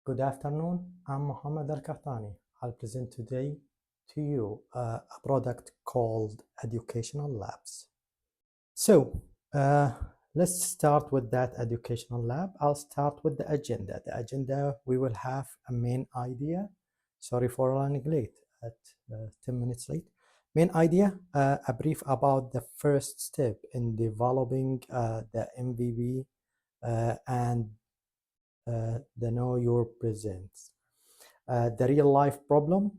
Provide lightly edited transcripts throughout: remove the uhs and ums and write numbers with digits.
Good afternoon, I'm Mohammed Al-Kahtani. I'll present today to you a product called Educational Labs. So let's start with that educational lab. I'll start with the agenda. The agenda, we will have a main idea. Sorry for running late, at 10 minutes late. Main idea, a brief about the first step in developing the MVP and the know your presence. The real life problem,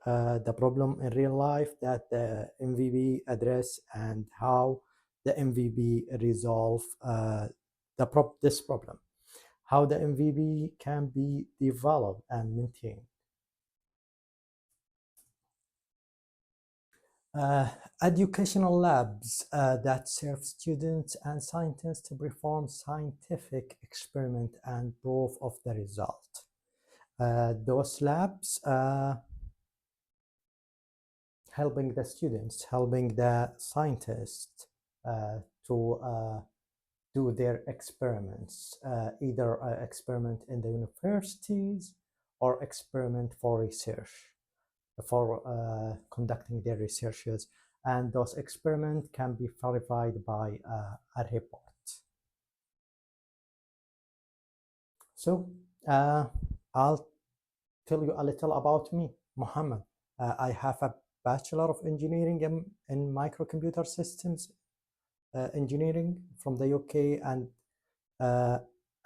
the problem in real life that the MVP address and how the MVP resolve this problem, how the MVP can be developed and maintained. Educational labs that serve students and scientists to perform scientific experiment and proof of the result. Those labs helping the students, helping the scientists to do their experiments, either experiment in the universities or experiment for research, for conducting their researches. And those experiments can be verified by a report. So I'll tell you a little about me, Mohammed. I have a Bachelor of Engineering in Microcomputer Systems Engineering from the UK and a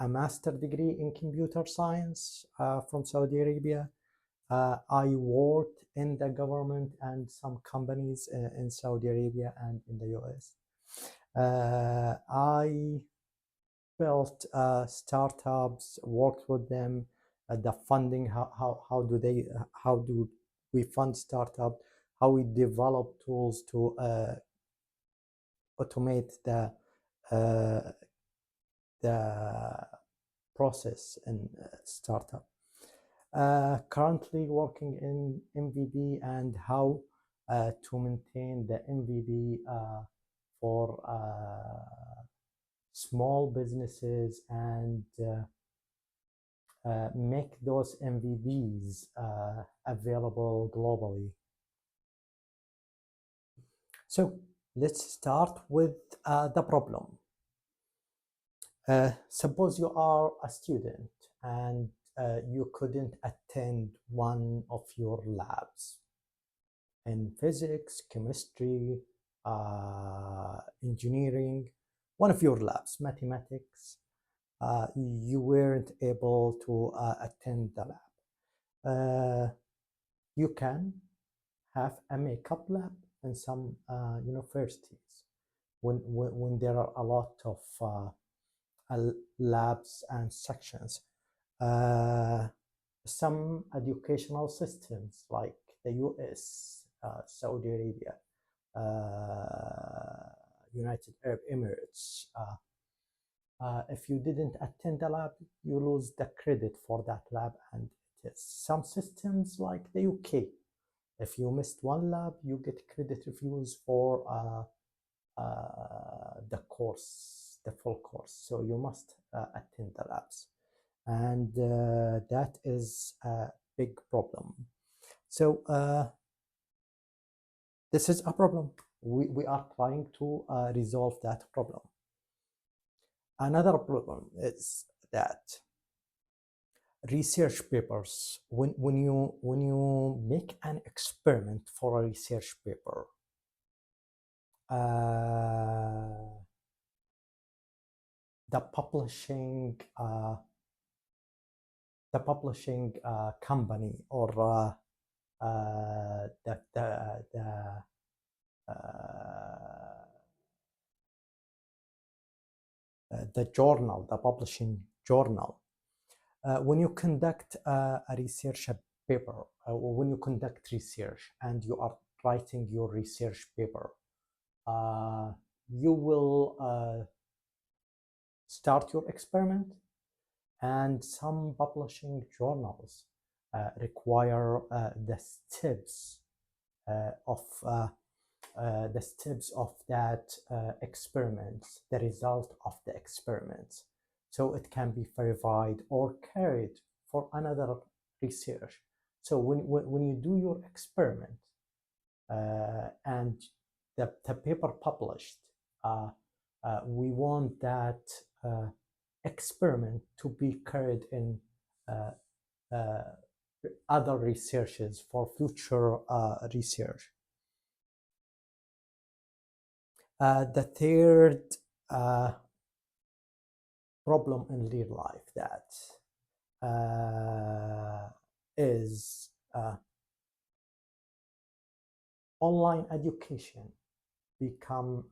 Master degree in Computer Science from Saudi Arabia. I worked in the government and some companies in Saudi Arabia and in the US. I built startups, worked with them, the funding, how do we fund startup, how we develop tools to automate the process in startup. Currently working in MVP and how to maintain the MVP for small businesses and make those MVPs available globally. So let's start with the problem. Suppose you are a student and you couldn't attend one of your labs in physics, chemistry, engineering, one of your labs, mathematics. You weren't able to attend the lab. You can have a makeup lab in some universities when there are a lot of labs and sections. Some educational systems like the US, Saudi Arabia, United Arab Emirates, if you didn't attend the lab, you lose the credit for that lab. And some systems like the UK, if you missed one lab, you get credit reviews for the course, the full course. So you must attend the labs. And that is a big problem. So this is a problem. We are trying to resolve that problem. Another problem is that research papers, when you make an experiment for a research paper, the publishing company or the journal, the publishing journal, when you conduct a research paper, when you conduct research and you are writing your research paper, you will start your experiment, and some publishing journals require the steps of that experiment, the result of the experiment, so it can be verified or carried for another research. So when you do your experiment and the paper published, we want that experiment to be carried in other researches for future research. The third problem in real life that is online education become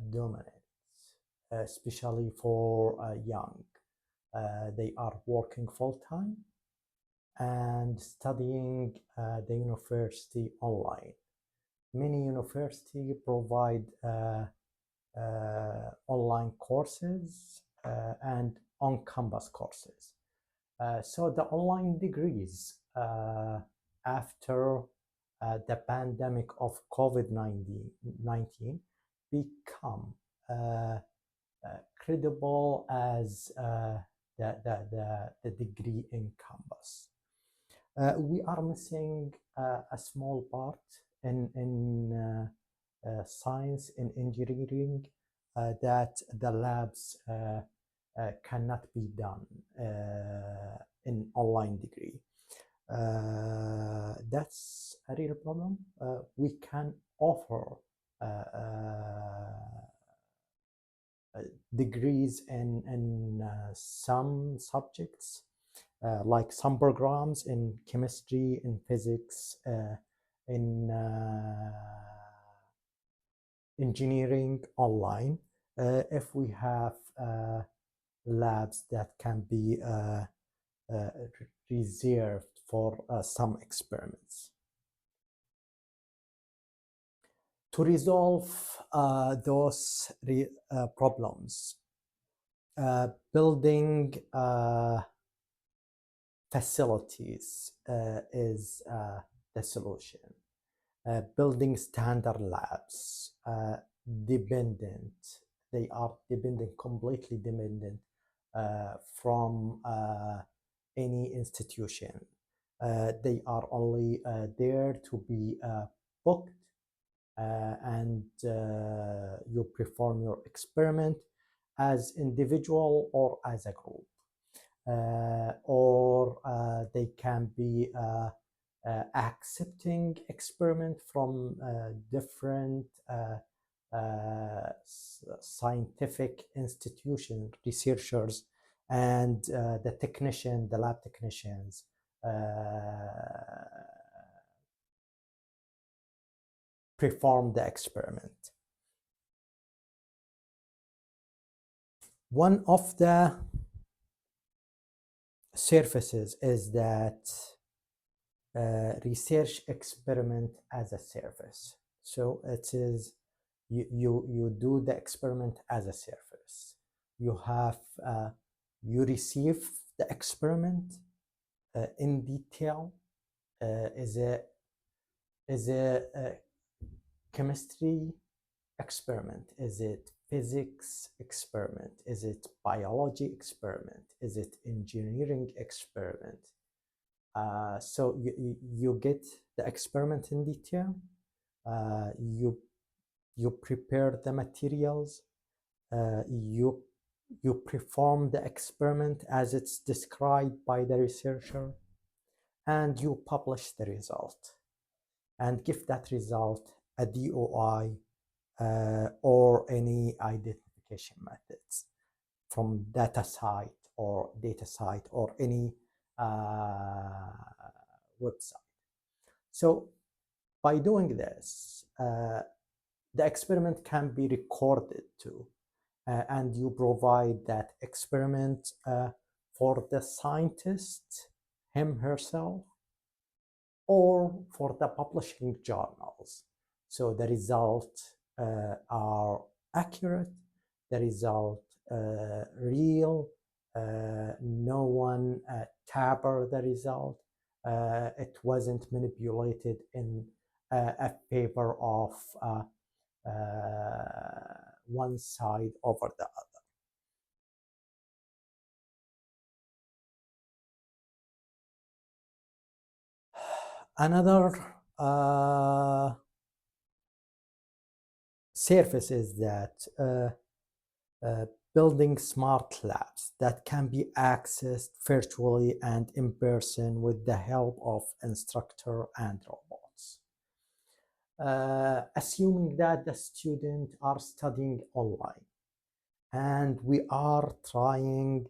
dominant, especially for young. They are working full-time and studying the university online. Many universities provide online courses and on-campus courses. So the online degrees after the pandemic of COVID-19 become credible as the degree in campus. We are missing a small part in science and engineering that the labs cannot be done in online degree. That's a real problem. We can offer degrees in some subjects, like some programs in chemistry, in physics, in engineering online, if we have labs that can be reserved for some experiments. To resolve those problems, building facilities is the solution. Building standard labs, they are completely dependent from any institution. They are only there to be booked and you perform your experiment as individual or as a group. Or they can be accepting experiment from different scientific institution researchers and the lab technicians perform the experiment. One of the services is that research experiment as a service. So it is you do the experiment as a service. You have you receive the experiment in detail. Is a chemistry experiment? Is it physics experiment? Is it biology experiment? Is it engineering experiment? So you get the experiment in detail. You prepare the materials. You perform the experiment as it's described by the researcher, and you publish the result and give that result a DOI or any identification methods from DataCite or any website. So by doing this, the experiment can be recorded too, and you provide that experiment for the scientist, herself, or for the publishing journals. So the results are accurate, the result real, no one tampered the result, it wasn't manipulated in a favor of one side over the other. Another surface is that building smart labs that can be accessed virtually and in person with the help of instructor and robots. Assuming that the students are studying online and we are trying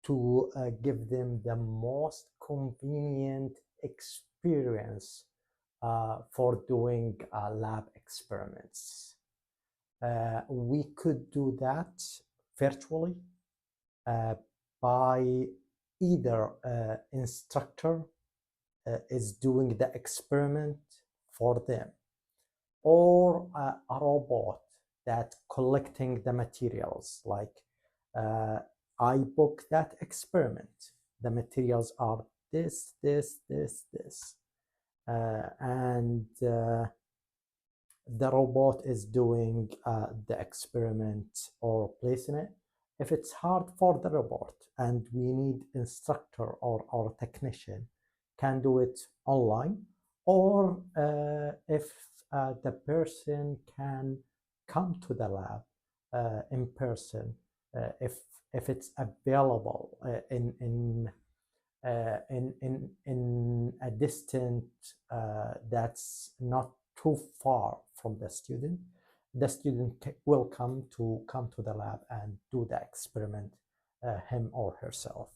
to give them the most convenient experience for doing lab experiments. We could do that virtually by either instructor is doing the experiment for them, or a robot that collecting the materials. Like I book that experiment. The materials are this, and the robot is doing the experiment or placing it. If it's hard for the robot and we need instructor or technician can do it online, or if the person can come to the lab in person, if it's available in a distance that's not too far from the student will come to the lab and do the experiment him or herself.